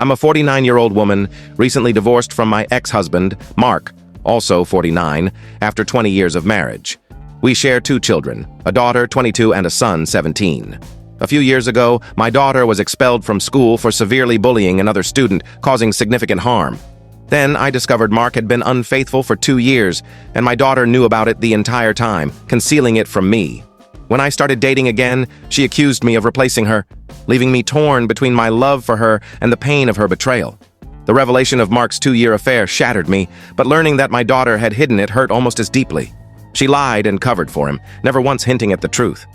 I'm a 49-year-old woman, recently divorced from my ex-husband, Mark, also 49, after 20 years of marriage. We share 2 children, a daughter, 22, and a son, 17. A few years ago, my daughter was expelled from school for severely bullying another student, causing significant harm. Then I discovered Mark had been unfaithful for 2 years, and my daughter knew about it the entire time, concealing it from me. When I started dating again, she accused me of replacing her, leaving me torn between my love for her and the pain of her betrayal. The revelation of Mark's 2-year affair shattered me, but learning that my daughter had hidden it hurt almost as deeply. She lied and covered for him, never once hinting at the truth.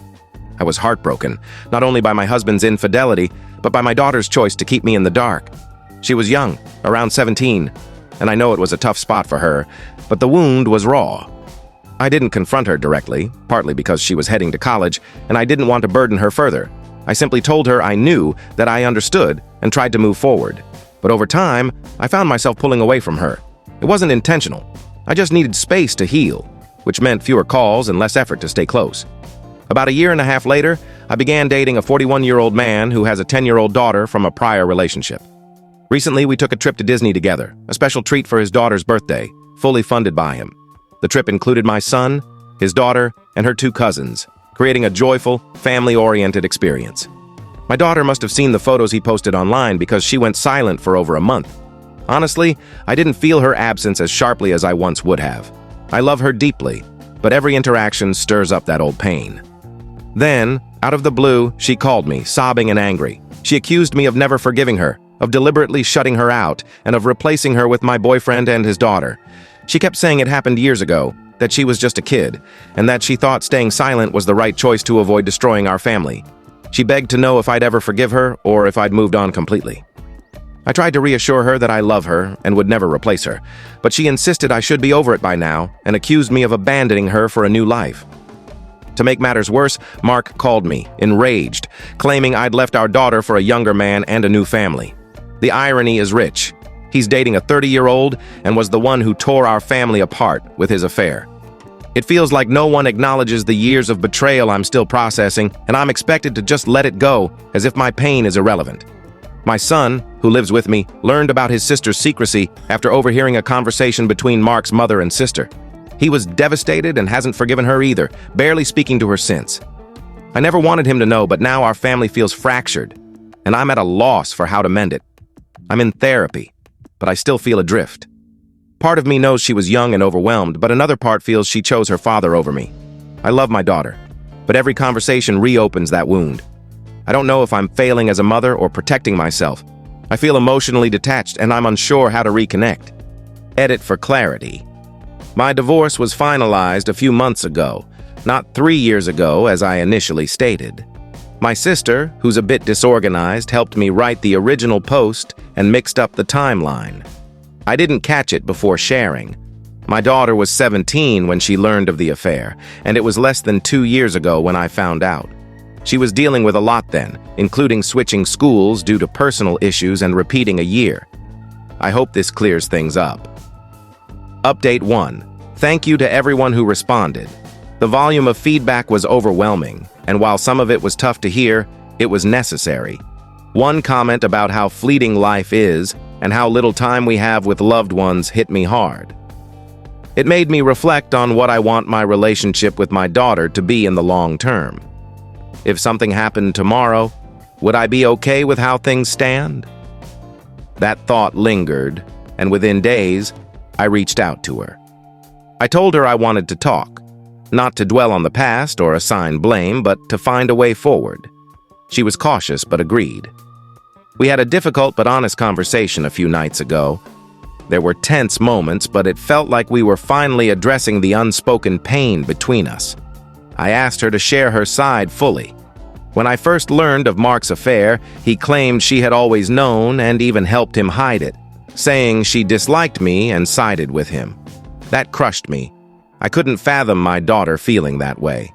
I was heartbroken, not only by my husband's infidelity, but by my daughter's choice to keep me in the dark. She was young, around 17, and I know it was a tough spot for her, but the wound was raw. I didn't confront her directly, partly because she was heading to college, and I didn't want to burden her further. I simply told her I knew, that I understood, and tried to move forward. But over time, I found myself pulling away from her. It wasn't intentional. I just needed space to heal, which meant fewer calls and less effort to stay close. About a year and a half later, I began dating a 41-year-old man who has a 10-year-old daughter from a prior relationship. Recently, we took a trip to Disney together, a special treat for his daughter's birthday, fully funded by him. The trip included my son, his daughter, and her 2 cousins, creating a joyful, family-oriented experience. My daughter must have seen the photos he posted online because she went silent for over a month. Honestly, I didn't feel her absence as sharply as I once would have. I love her deeply, but every interaction stirs up that old pain. Then, out of the blue, she called me, sobbing and angry. She accused me of never forgiving her, of deliberately shutting her out, and of replacing her with my boyfriend and his daughter. She kept saying it happened years ago, that she was just a kid, and that she thought staying silent was the right choice to avoid destroying our family. She begged to know if I'd ever forgive her or if I'd moved on completely. I tried to reassure her that I love her and would never replace her, but she insisted I should be over it by now and accused me of abandoning her for a new life. To make matters worse, Mark called me, enraged, claiming I'd left our daughter for a younger man and a new family. The irony is rich. He's dating a 30-year-old and was the one who tore our family apart with his affair. It feels like no one acknowledges the years of betrayal I'm still processing, and I'm expected to just let it go, as if my pain is irrelevant. My son, who lives with me, learned about his sister's secrecy after overhearing a conversation between Mark's mother and sister. He was devastated and hasn't forgiven her either, barely speaking to her since. I never wanted him to know, but now our family feels fractured, and I'm at a loss for how to mend it. I'm in therapy, but I still feel adrift. Part of me knows she was young and overwhelmed, but another part feels she chose her father over me. I love my daughter, but every conversation reopens that wound. I don't know if I'm failing as a mother or protecting myself. I feel emotionally detached and I'm unsure how to reconnect. Edit for clarity. My divorce was finalized a few months ago, not 3 years ago as I initially stated. My sister, who's a bit disorganized, helped me write the original post and mixed up the timeline. I didn't catch it before sharing. My daughter was 17 when she learned of the affair, and it was less than 2 years ago when I found out. She was dealing with a lot then, including switching schools due to personal issues and repeating a year. I hope this clears things up. Update 1. Thank you to everyone who responded. The volume of feedback was overwhelming, and while some of it was tough to hear, it was necessary. One comment about how fleeting life is and how little time we have with loved ones hit me hard. It made me reflect on what I want my relationship with my daughter to be in the long term. If something happened tomorrow, would I be okay with how things stand? That thought lingered, and within days, I reached out to her. I told her I wanted to talk, not to dwell on the past or assign blame, but to find a way forward. She was cautious but agreed. We had a difficult but honest conversation a few nights ago. There were tense moments, but it felt like we were finally addressing the unspoken pain between us. I asked her to share her side fully. When I first learned of Mark's affair, he claimed she had always known and even helped him hide it, saying she disliked me and sided with him. That crushed me. I couldn't fathom my daughter feeling that way.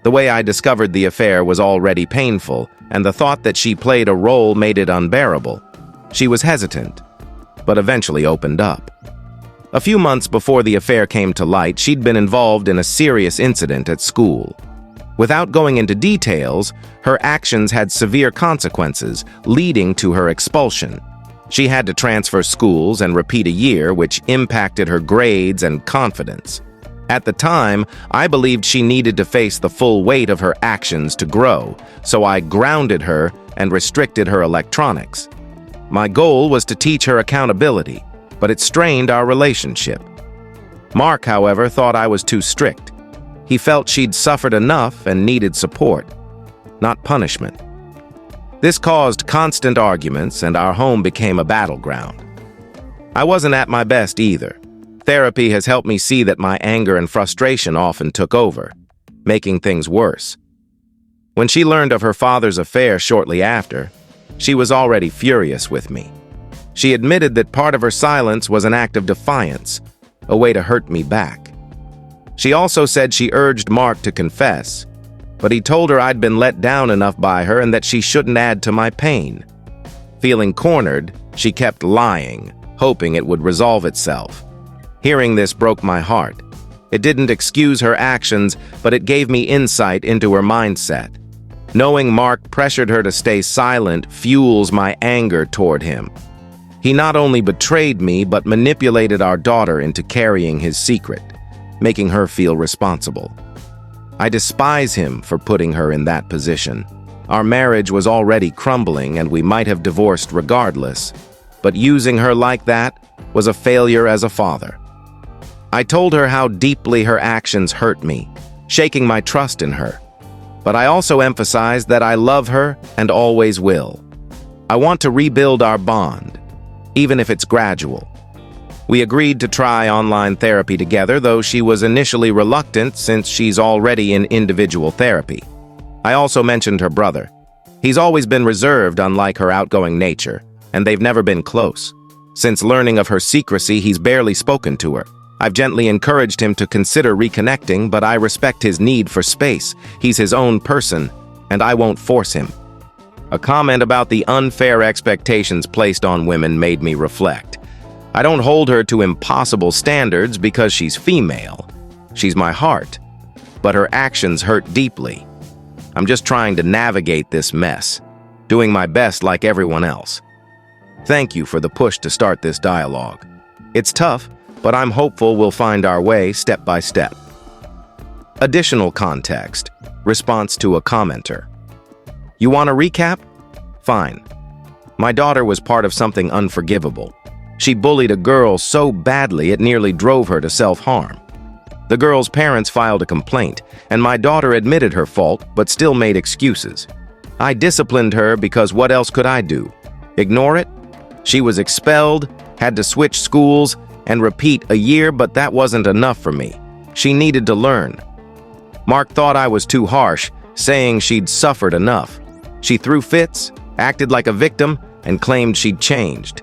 The way I discovered the affair was already painful, and the thought that she played a role made it unbearable. She was hesitant, but eventually opened up. A few months before the affair came to light, she'd been involved in a serious incident at school. Without going into details, her actions had severe consequences, leading to her expulsion. She had to transfer schools and repeat a year, which impacted her grades and confidence. At the time, I believed she needed to face the full weight of her actions to grow, so I grounded her and restricted her electronics. My goal was to teach her accountability, but it strained our relationship. Mark, however, thought I was too strict. He felt she'd suffered enough and needed support, not punishment. This caused constant arguments, and our home became a battleground. I wasn't at my best either. Therapy has helped me see that my anger and frustration often took over, making things worse. When she learned of her father's affair shortly after, she was already furious with me. She admitted that part of her silence was an act of defiance, a way to hurt me back. She also said she urged Mark to confess, but he told her I'd been let down enough by her and that she shouldn't add to my pain. Feeling cornered, she kept lying, hoping it would resolve itself. Hearing this broke my heart. It didn't excuse her actions, but it gave me insight into her mindset. Knowing Mark pressured her to stay silent fuels my anger toward him. He not only betrayed me, but manipulated our daughter into carrying his secret, making her feel responsible. I despise him for putting her in that position. Our marriage was already crumbling and we might have divorced regardless, but using her like that was a failure as a father. I told her how deeply her actions hurt me, shaking my trust in her. But I also emphasized that I love her and always will. I want to rebuild our bond, even if it's gradual. We agreed to try online therapy together, though she was initially reluctant since she's already in individual therapy. I also mentioned her brother. He's always been reserved, unlike her outgoing nature, and they've never been close. Since learning of her secrecy, he's barely spoken to her. I've gently encouraged him to consider reconnecting, but I respect his need for space. He's his own person, and I won't force him. A comment about the unfair expectations placed on women made me reflect. I don't hold her to impossible standards because she's female. She's my heart, but her actions hurt deeply. I'm just trying to navigate this mess, doing my best like everyone else. Thank you for the push to start this dialogue. It's tough, but I'm hopeful we'll find our way step by step. Additional context. Response to a commenter. You want a recap? Fine. My daughter was part of something unforgivable. She bullied a girl so badly it nearly drove her to self-harm. The girl's parents filed a complaint, and my daughter admitted her fault but still made excuses. I disciplined her because what else could I do? Ignore it? She was expelled, had to switch schools, and repeat a year, but that wasn't enough for me. She needed to learn. Mark thought I was too harsh, saying she'd suffered enough. She threw fits, acted like a victim, and claimed she'd changed.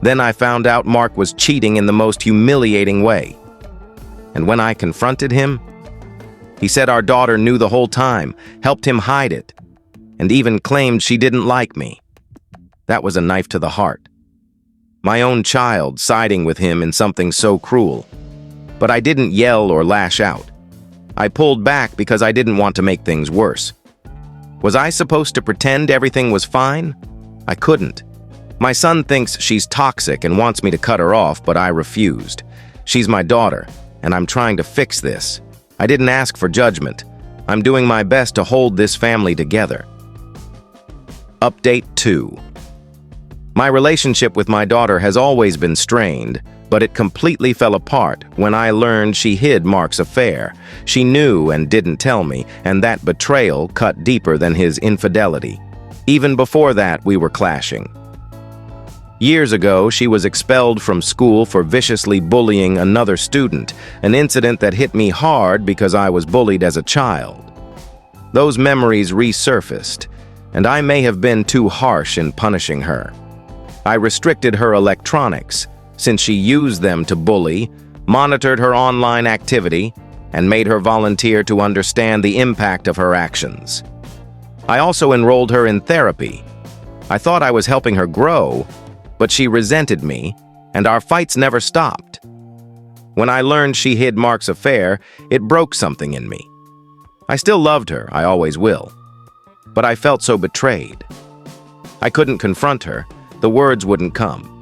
Then I found out Mark was cheating in the most humiliating way. And when I confronted him, he said our daughter knew the whole time, helped him hide it, and even claimed she didn't like me. That was a knife to the heart. My own child siding with him in something so cruel. But I didn't yell or lash out. I pulled back because I didn't want to make things worse. Was I supposed to pretend everything was fine? I couldn't. My son thinks she's toxic and wants me to cut her off, but I refused. She's my daughter, and I'm trying to fix this. I didn't ask for judgment. I'm doing my best to hold this family together. Update 2. My relationship with my daughter has always been strained, but it completely fell apart when I learned she hid Mark's affair. She knew and didn't tell me, and that betrayal cut deeper than his infidelity. Even before that, we were clashing. Years ago, she was expelled from school for viciously bullying another student, an incident that hit me hard because I was bullied as a child. Those memories resurfaced, and I may have been too harsh in punishing her. I restricted her electronics, since she used them to bully, monitored her online activity, and made her volunteer to understand the impact of her actions. I also enrolled her in therapy. I thought I was helping her grow, but she resented me, and our fights never stopped. When I learned she hid Mark's affair, it broke something in me. I still loved her, I always will, but I felt so betrayed. I couldn't confront her, the words wouldn't come.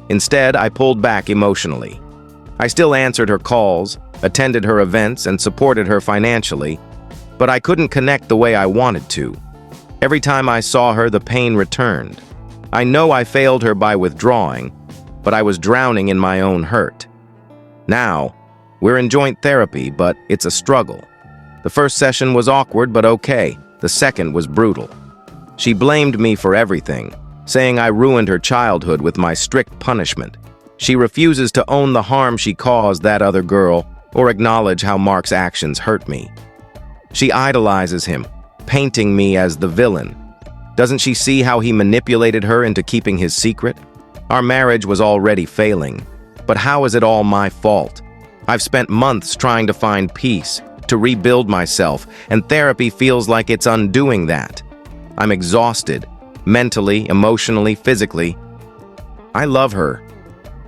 Instead, I pulled back emotionally. I still answered her calls, attended her events, and supported her financially, but I couldn't connect the way I wanted to. Every time I saw her, the pain returned. I know I failed her by withdrawing, but I was drowning in my own hurt. Now, we're in joint therapy, but it's a struggle. The first session was awkward, but okay. The second was brutal. She blamed me for everything, saying I ruined her childhood with my strict punishment. She refuses to own the harm she caused that other girl or acknowledge how Mark's actions hurt me. She idolizes him, painting me as the villain. Doesn't she see how he manipulated her into keeping his secret? Our marriage was already failing, but how is it all my fault? I've spent months trying to find peace, to rebuild myself, and therapy feels like it's undoing that. I'm exhausted, mentally, emotionally, physically. I love her,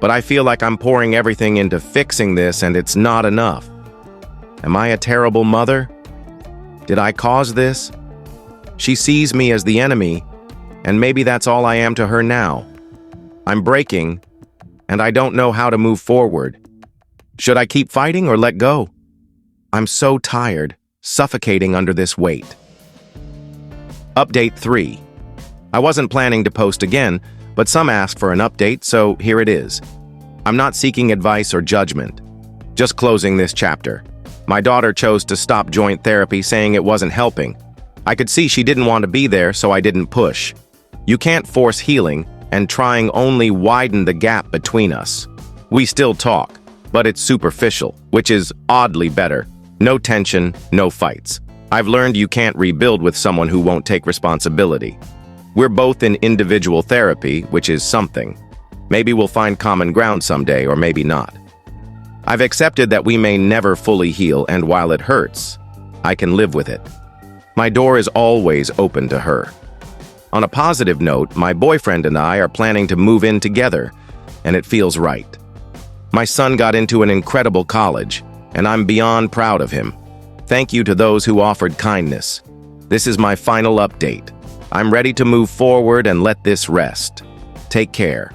but I feel like I'm pouring everything into fixing this and it's not enough. Am I a terrible mother? Did I cause this? She sees me as the enemy, and maybe that's all I am to her now. I'm breaking, and I don't know how to move forward. Should I keep fighting or let go? I'm so tired, suffocating under this weight. Update 3. I wasn't planning to post again, but some asked for an update, so here it is. I'm not seeking advice or judgment, just closing this chapter. My daughter chose to stop joint therapy, saying it wasn't helping. I could see she didn't want to be there, so I didn't push. You can't force healing, and trying only widened the gap between us. We still talk, but it's superficial, which is oddly better. No tension, no fights. I've learned you can't rebuild with someone who won't take responsibility. We're both in individual therapy, which is something. Maybe we'll find common ground someday, or maybe not. I've accepted that we may never fully heal, and while it hurts, I can live with it. My door is always open to her. On a positive note, my boyfriend and I are planning to move in together, and it feels right. My son got into an incredible college, and I'm beyond proud of him. Thank you to those who offered kindness. This is my final update. I'm ready to move forward and let this rest. Take care.